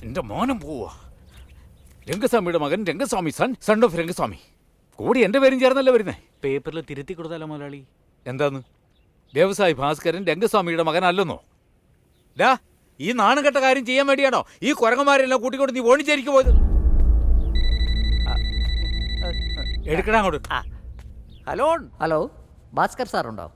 എന്റെ മോനം പോവാ. രംഗസ്വാമിയുടെ മകൻ രംഗസ്വാമി, സൺ ഓഫ് രംഗസ്വാമി. കൂടി എന്റെ പേരും ചേർന്നല്ലേ വരുന്നേ. പേപ്പറിൽ തിരുത്തി കൊടുത്താലോ മുതലാളി? എന്താന്ന്? വ്യവസായി ഭാസ്കരൻ രംഗസ്വാമിയുടെ മകനല്ലെന്നോ? ഡാ, ഈ നാണുകെട്ട കാര്യം ചെയ്യാൻ വേണ്ടിയാണോ ഈ കുരങ്ങന്മാരെല്ലാം കൂട്ടിക്കൊണ്ട് നീ ഓണിച്ചേരിക്ക് പോയത്? എടുക്കടാ അങ്ങോട്ട്. ഹലോ ഹലോ, ഭാസ്കർ സാറുണ്ടോ?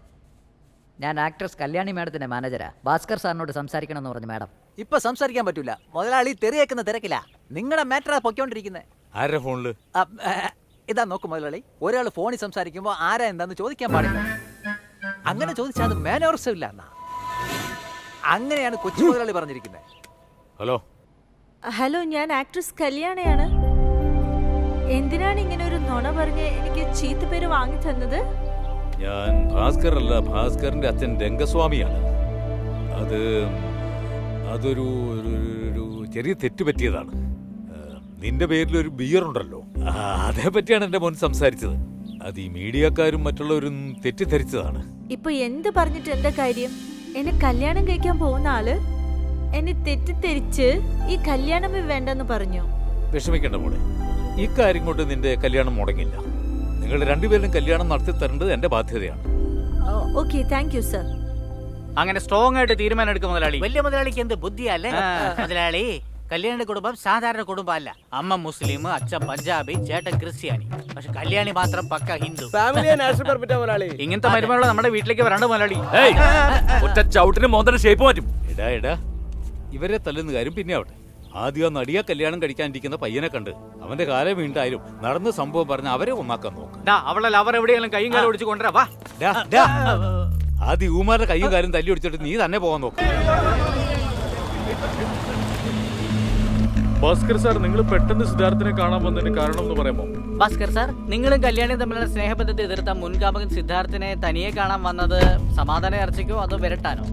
ഞാൻ ആക്ട്രസ് കല്യാണി മാഡത്തിന്റെ മാനേജരാ. ഭാസ്കർ സാറിനോട് സംസാരിക്കണമെന്ന് പറഞ്ഞു മാഡം. ഇപ്പൊ സംസാരിക്കാൻ പറ്റൂല, മുതലാളി തെറിയേക്കുന്ന തിരക്കില്ല. നിങ്ങളുടെ മാറ്ററാ പൊയ്ക്കൊണ്ടിരിക്കുന്നത്. ആരുടെ ഫോണില്? ഇതാ നോക്കൂ മുതലാളി, ഒരാൾ ഫോണിൽ സംസാരിക്കുമ്പോ ആരാ എന്താന്ന് ചോദിക്കാൻ പാടില്ല. അങ്ങനെ ചോദിച്ചാൽ അത് മാനേഴ്സും ഇല്ല എന്നാ. അങ്ങനെയാണ് കൊച്ചു മുതലാളി പറഞ്ഞിരിക്കുന്നത്. ഹലോ ഹലോ, ഞാൻ ആക്ട്രസ് കല്യാണിയാണ്. എന്തിനാണ് ഇങ്ങനെ ഒരു നുണ പറഞ്ഞ് എനിക്ക് ചീത്ത പേര് വാങ്ങി തന്നത്? ഞാൻ ഭാസ്കർ അല്ല, ഭാസ്കറിന്റെ അച്ഛൻ രംഗസ്വാമിയാണ്. അതൊരു ചെറിയ തെറ്റ് പറ്റിയതാണ്. നിന്റെ പേരിൽ ഒരു ബിയർ ഉണ്ടല്ലോ, അതേ പറ്റിയാണ് എന്റെ മോൻ സംസാരിച്ചത്. അത് ഈ മീഡിയക്കാരും മറ്റുള്ളവരും തെറ്റിദ്ധരിച്ചതാണ്. ഇപ്പൊ എന്ത് പറഞ്ഞിട്ട് എന്താ കാര്യം? എന്നെ കല്യാണം കഴിക്കാൻ പോകുന്ന ആള് എന്നെ തെറ്റിദ്ധരിച്ച് ഈ കല്യാണമേ വേണ്ടെന്ന് പറഞ്ഞു. വിഷമിക്കേണ്ട മോളെ, ഇക്കാര്യം കൊണ്ട് നിന്റെ കല്യാണം മുടങ്ങില്ല. നിങ്ങൾ രണ്ടുപേരും കല്യാണം നടത്തി തരേണ്ടത് എന്റെ ബാധ്യതയാണ്. Okay, thank you sir. അങ്ങനെ സ്ട്രോങ് ആയിട്ട് തീരുമാനം എടുക്കും മുതലാളി. വലിയ മുതലാളിക്ക് എന്ത് ബുദ്ധിയല്ലേ മുതലാളി? കല്യാണ കുടുംബം സാധാരണ കുടുംബമല്ല. അമ്മ മുസ്ലിം, അച്ഛൻ പഞ്ചാബി, ചേട്ടൻ ക്രിസ്ത്യാനി. പക്ഷെ കല്യാണി മാത്രം പക്ക ഹിന്ദു. ഇങ്ങനത്തെ മരുമകളെ നമ്മുടെ വീട്ടിലേക്ക് വരണ്ട മുതലാളി. ഷേപ്പ് മാറ്റും. എടാ, ഇവരെ തല്ലുന്ന കാര്യം പിന്നെ ആവട്ടെ. ആദ്യം നടിയെ കല്യാണം കഴിക്കാനിരിക്കുന്ന പയ്യനെ കണ്ട് അവന്റെ കാലം വീണ്ടായാലും നടന്ന സംഭവം പറഞ്ഞ് അവരെ ഒന്നാക്കാൻ നോക്ക്. അവളെ ലവർ എവിടെയെങ്കിലും കൈയും കാലം ഒടിച്ച് കൊണ്ടുവരാ. ആദ്യം ഊമാരുടെ കയ്യും കാലും തല്ലി ഒടിച്ചിട്ട് നീ തന്നെ പോകാൻ നോക്ക്. ഭാസ്കർ സാർ, നിങ്ങൾ പെട്ടെന്ന് സിദ്ധാർത്ഥിനെ കാണാൻ വന്നതിന് കാരണം എന്ന് പറയുമോ? ഭാസ്കർ സാർ, നിങ്ങളും കല്യാണിയും തമ്മിലുള്ള സ്നേഹബന്ധത്തെ എതിർത്ത മുൻകാമകൻ സിദ്ധാർത്ഥിനെ തനിയെ കാണാൻ വന്നത് സമാധാന ചർച്ചയ്ക്കോ അതോ വിരട്ടാനോ?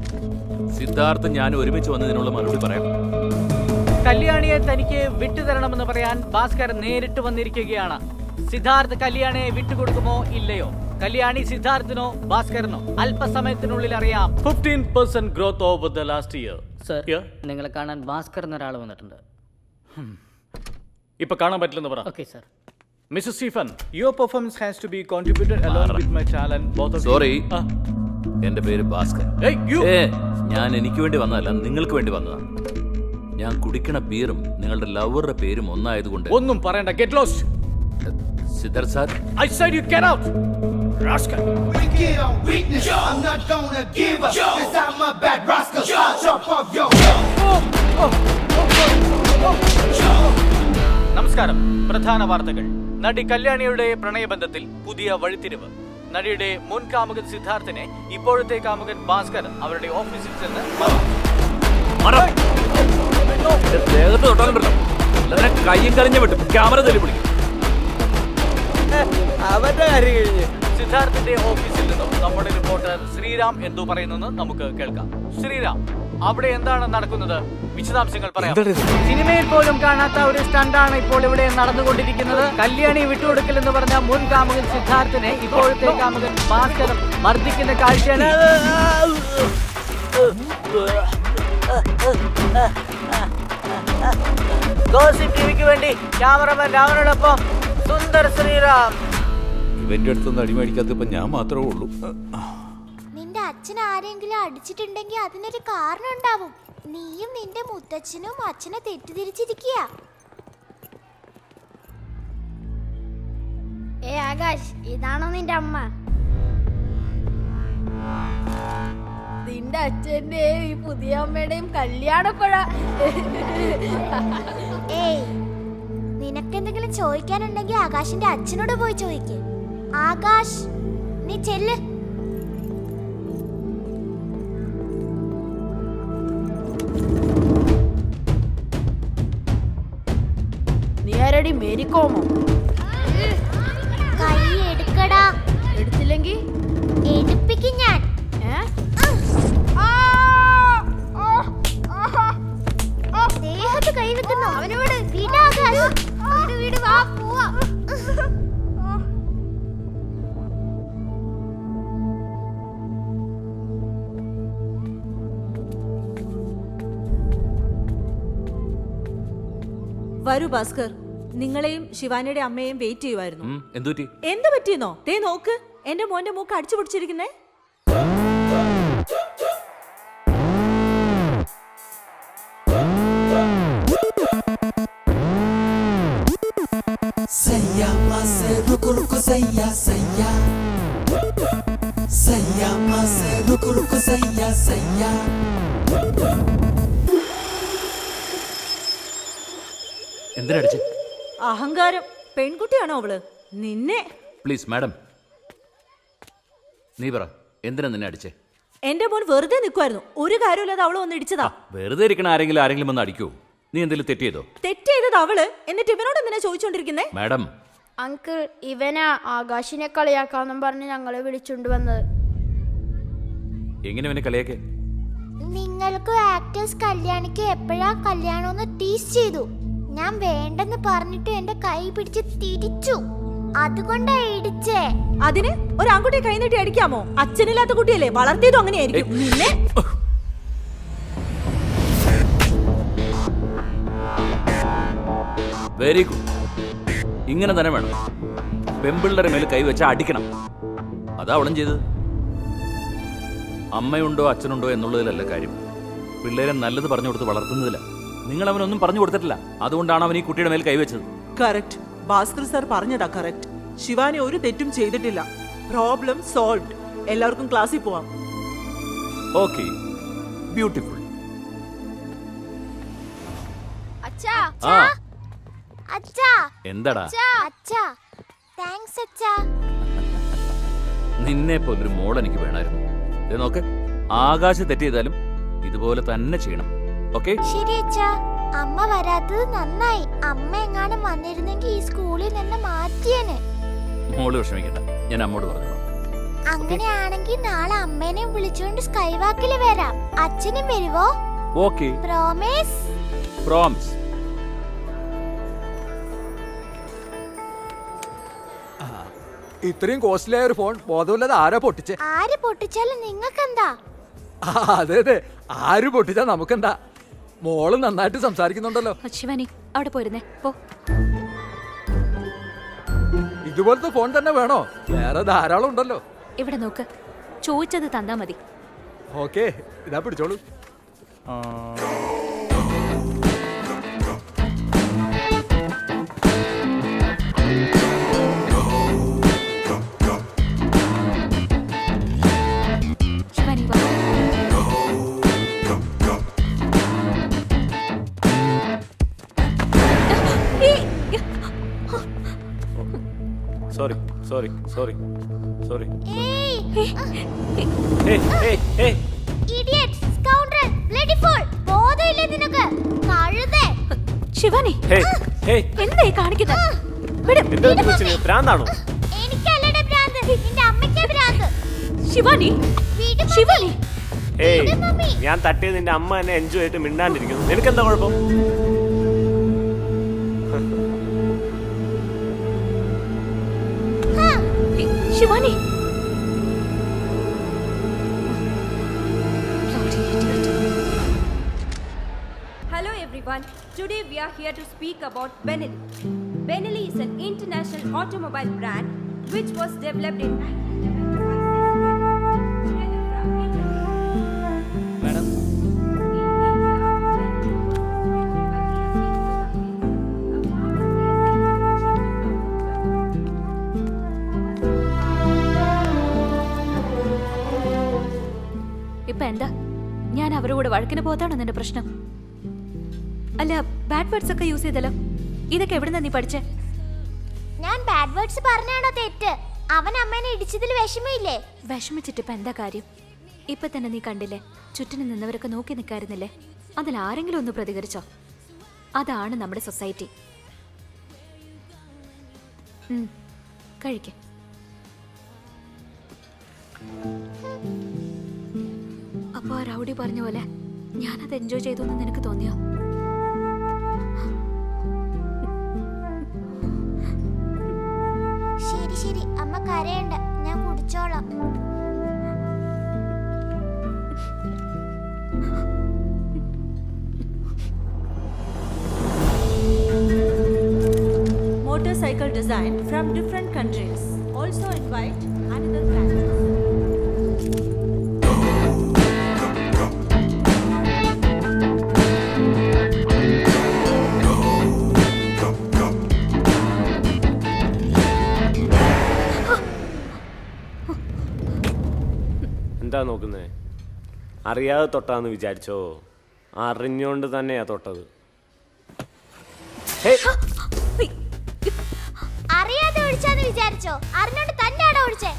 സിദ്ധാർത്ഥ് ഞാൻ ഒരുമിച്ച് വന്നതിനുള്ള മറുപടി പറയാം. കല്യാണിയെ തനിക്ക് വിട്ടുതരണമെന്ന് പറയാൻ ഭാസ്കർ നേരിട്ട് വന്നിരിക്കുകയാണ്. സിദ്ധാർത്ഥ് കല്യാണിയെ വിട്ടുകൊടുക്കുമോ ഇല്ലയോ? കല്യാണി സിദ്ധാർത്ഥിനോ ഭാസ്കറിനോ അല്പസമയത്തിനുള്ളിൽ അറിയാം. 15% growth over the last year. Sir, നിങ്ങളെ കാണാൻ ഭാസ്കർ എന്നൊരാൾ വന്നിട്ടുണ്ട്. ഇപ്പൊ കാണാൻ പറ്റില്ലെന്ന് പറ. Okay sir. Mister Stephen, your performance has to be contributed along with my talent both. Sorry, എന്റെ പേര് ഭാസ്കർ. ഞാൻ എനിക്ക് വേണ്ടി വന്നതല്ല, നിങ്ങൾക്ക് വേണ്ടി വന്നതാണ്. ഞാൻ കുടിക്കണ ബീറും നിങ്ങളുടെ ലവറുടെ പേരും ഒന്നായതുകൊണ്ട് ഒന്നും പറയണ്ട. Get lost. Siddharth sir, I said you get out. Rascal. We get on weakness. I'm not gonna give up. Cause I'm a bad rascal. Jump off your. നമസ്കാരം. പ്രധാന വാർത്തകൾ. നടി കല്യാണിയുടെ പ്രണയബന്ധത്തിൽ പുതിയ വഴിത്തിരിവ്. നടിയുടെ മുൻ കാമുകൻ സിദ്ധാർത്ഥിനെ ഇപ്പോഴത്തെ കാമുകൻ ഭാസ്കർ അവരുടെ ഓഫീസിൽ ചെന്ന് കയ്യും കളിഞ്ഞ വിട്ടു ക്യാമറ തല്ലി പിടിക്കും. സിദ്ധാർത്ഥിന്റെ ഓഫീസിൽ നിന്നും നമ്മുടെ റിപ്പോർട്ടർ ശ്രീറാം എന്തു പറയുന്നെന്ന് നമുക്ക് കേൾക്കാം. ശ്രീറാം, അവിടെ എന്താണ് നടക്കുന്നത്? വിശദാംശങ്ങൾ പറയാം. സിനിമയിൽ പോലും കാണാത്ത ഒരു സ്റ്റണ്ടാണ് ഇപ്പോൾ ഇവിടെ നടന്നുകൊണ്ടിരിക്കുന്നത്. കല്യാണി വിട്ടുകൊടുക്കൽ എന്ന് പറഞ്ഞ മുൻ കാമുകൻ സിദ്ധാർത്ഥിനെ ഇപ്പോഴത്തെ കാമുകൻ ഭാസ്കർ മർദ്ദിക്കുന്ന കാഴ്ചയാണ്. ഗോസിപ്പ് ടിവിക്ക് വേണ്ടി ക്യാമറമാൻ രാവണനൊപ്പം സുന്ദർ ശ്രീറാം. ഇവന്റെ അടുത്തൊന്നും അടിമേടിക്കാത്തപ്പോ ഞാൻ മാത്രമേ ഉള്ളൂ. നിന്റെ അച്ഛൻ ആരെങ്കിലും അടിച്ചിട്ടുണ്ടെങ്കിൽ അതിനൊരു കാരണം ഉണ്ടാവും. നീയും നിന്റെ മുത്തച്ഛനും അച്ഛനെ തെറ്റിദ്ധരിച്ചിരിക്കുക. ആകാശ്, ഇതാണോ നിന്റെ അമ്മ? നിന്റെ അച്ഛന്റെയും ഈ പുതിയ അമ്മയുടെയും കല്യാണപ്പഴ. ഏയ്, നിനക്കെന്തെങ്കിലും ചോദിക്കാനുണ്ടെങ്കിൽ ആകാശിന്റെ അച്ഛനോട് പോയി ചോദിക്ക്. ആകാശ്, നീ ചെല്ല്. നീ ആരടി? മേരിക്കോമോ? കൈ എടുക്കടാ. എടുത്തില്ലെങ്കിൽ എടുപ്പിക്കും ഞാൻ. ദേഹത്ത് കൈ വെക്കുന്നു. അവനോട് വീട് വാ പോവാ. വരൂ ഭാസ്കർ, നിങ്ങളെയും ശിവാനിയുടെ അമ്മയെയും വെയിറ്റ് ചെയ്യുമായിരുന്നു. എന്തുപറ്റി? എന്ത് പറ്റിയെന്നോ? ദേ നോക്ക്, എന്റെ മോന്റെ മൂക്ക് അടിച്ചു പിടിച്ചിരിക്കുന്നേ. Sayya mase ruku ruku sayya sayya Sayya mase ruku ruku sayya sayya എന്തിനടിച്ച്? അഹങ്കാരം. പെൺകുട്ടിയാണോ അവള്? നിന്നെ. പ്ലീസ് മാഡം, നീ പറ, എന്തിനാ നിന്നെ അടിച്ചേ? എന്റെ മോൻ വെറുതെ നിൽക്കുമായിരുന്നു, ഒരു കാര്യമില്ലാതെ അവള് വന്ന് ഇടിച്ചതാ. വെറുതെ ഇരിക്കണ ആരെങ്കിലും വന്ന് അടിക്കൂ? നീ എന്തെങ്കിലും തെറ്റ് ചെയ്തോ? തെറ്റ് ചെയ്തത് അവള്, എന്നിട്ട് ഇവനോട് എന്തിനാ ചോദിച്ചോണ്ടിരിക്കുന്നേ? മാഡം, അങ്കിൾ, ഇവനാ ആകാശിനെ കളിയാക്കാന്നും പറഞ്ഞ് ഞങ്ങളെ വിളിച്ചോണ്ട് വന്നത്. എങ്ങനെ ഇവനെ കളിയാക്കേ? നിങ്ങൾക്ക് ആക്ടേഴ്സ് കല്യാണിക്ക് എപ്പോഴാ കല്യാണമെന്ന് ടീസ് ചെയ്തു. ഞാൻ വേണ്ടെന്ന് പറഞ്ഞിട്ട് എന്റെ കൈ പിടിച്ച് തിരിച്ചു, അതുകൊണ്ടാ ഇടിച്ചേ. അതിന് ഒരു ആൺകുട്ടിയെ കൈ നീട്ടി അടിക്കാമോ? അച്ഛനില്ലാത്ത കുട്ടിയല്ലേ, വളർത്തിയതും അങ്ങനെയായിരിക്കും. നിന്നെ വെരി ഗുഡ്. ഇങ്ങനെ തന്നെ വേണം. പെമ്പിള്ളേരുടെ മേൽ കൈവച്ച അടിക്കണം. അതാ അവളും ചെയ്തത്. അമ്മയുണ്ടോ അച്ഛനുണ്ടോ എന്നുള്ളതിലല്ല കാര്യം, പിള്ളേരെ നല്ലത് പറഞ്ഞു കൊടുത്ത് വളർത്തുന്നതില്ല. നിങ്ങൾ അവനൊന്നും പറഞ്ഞു കൊടുത്തിട്ടില്ല, അതുകൊണ്ടാണ് അവൻ ഈ കുട്ടിയുടെ മേൽ കൈവച്ചത്. കറക്റ്റ്. ഭാസ്കർ സാർ പറഞ്ഞതാ കറക്റ്റ്. ശിവാനി ഒരു തെറ്റും ചെയ്തിട്ടില്ല. Problem solved. എല്ലാവർക്കും ക്ലാസ്സിൽ പോവാം. Okay, beautiful. അച്ഛാ, ആ അച്ഛാ, എന്താടാ? അച്ഛാ, താങ്ക്സ് അച്ഛാ. നിന്നെ പോലൊരു മോൾ എനിക്ക് വേണമായിരുന്നു. ഇത് നോക്ക്, ആകാശം തെറ്റ് ചെയ്താലും ഇതുപോലെ തന്നെ ചെയ്യണം. ഓക്കെ? ശരി അച്ഛാ. അമ്മ വരാത്തത് നന്നായി. അമ്മ എങ്ങാനും വന്നിരുന്നെങ്കിൽ ഈ സ്കൂളിൽ നിന്ന് മാറ്റിയേനെ. മോള് വിഷമിക്കണ്ട, ഞാൻ അമ്മോട് പറഞ്ഞു. അങ്ങനെയാണെങ്കിൽ നാളെ അമ്മേനെ വിളിച്ചുകൊണ്ട് സ്കൈവാക്കിൽ വരാം. അച്ഛനും വരുവോ? Okay, promise. പ്രോമിസ്. ഇത്രയും കോസ്റ്റ്ലി ആയ ഒരു ഫോൺ ബോധമില്ലാതെ ആരാ പൊട്ടിച്ചേ? ആര് പൊട്ടിച്ചാലും നിങ്ങൾക്കെന്താ? അതെ അതെ, ആര് പൊട്ടിച്ചാ നമുക്കെന്താ? മോള് നന്നായിട്ട് സംസാരിക്കുന്നുണ്ടല്ലോ. ശിവാനി, അവിടെ പോയിരുന്നേ, പോ. ഇതുപോലത്തെ ഫോൺ തന്നെ വേണോ? വേറെ ധാരാളം ഉണ്ടല്ലോ. ഇവിടെ നോക്ക്, ചോദിച്ചത് തന്നാ മതി. ഓക്കെ, ഇതാ പിടിച്ചോളൂ. ശിവാനി, വാ. Sorry sorry sorry sorry. Idiot, scoundrel, bloody fool. ബോധമില്ലേ നിനക്ക്? കഴുതേ. ശിവാനി, എന്തായി കാണിക്കുന്നത്? ഭ്രാന്താണോ? എനിക്കല്ലടെ ഭ്രാന്ത്, നിന്റെ അമ്മയ്ക്കേ ഭ്രാന്ത്. ശിവാനി, ശിവാനി. ഞാൻ തട്ടിയത് നിന്റെ അമ്മ എന്നെ എൻജോയ് ആയിട്ട് മിണ്ടാണ്ടിരിക്കുന്നു. നിനക്കെന്താ കുഴപ്പം? Shivani. Hello everyone. Today we are here to speak about Benelli. Benelli is an international automobile brand which was developed in 1975. Madam. ഇപ്പൊ എന്താ? ഞാൻ അവരുടെ കൂടെ വഴക്കിന് പോകത്താണോ നിന്റെ പ്രശ്നം? അല്ല, ബാഡ് വേർഡ്സ് ഒക്കെ യൂസ് ചെയ്തല്ലോ. ഇതൊക്കെ എവിടുന്നാ നീ പഠിച്ചേ? ഞാൻ ബാഡ് വേർഡ്സ് പറഞ്ഞാണോ തെറ്റ്? അവൻ അമ്മേനെ ഇടിച്ചതിൽ വിഷമമില്ലേ? വിഷമിച്ചിട്ട് ഇപ്പൊ എന്താ കാര്യം? ഇപ്പൊ തന്നെ നീ കണ്ടില്ലേ, ചുറ്റിനും നിന്നവരൊക്കെ നോക്കി നിൽക്കായിരുന്നില്ലേ? അതിൽ ആരെങ്കിലും ഒന്ന് പ്രതികരിച്ചോ? അതാണ് നമ്മുടെ സൊസൈറ്റി. കഴിക്ക. അപ്പൊ ആ റൗഡി പറഞ്ഞ പോലെ ഞാനത് എൻജോയ് ചെയ്തു എന്ന് നിനക്ക് തോന്നിയോ? ശരി ശരി, അമ്മ കരയണ്ട, ഞാൻ കുടിച്ചോളാം. designed from different countries. Also invite another brand. എന്താ നോക്കുന്നേ? അറിയാതെ തൊട്ടാന്ന് വിചാരിച്ചോ? അറിഞ്ഞോണ്ട് തന്നെയാ തൊട്ടത്. അറിയാതെ ഒഴിച്ചാന്ന് വിചാരിച്ചോ? അറിഞ്ഞോണ്ട് തന്നെയാണോ ഒഴിച്ചേ?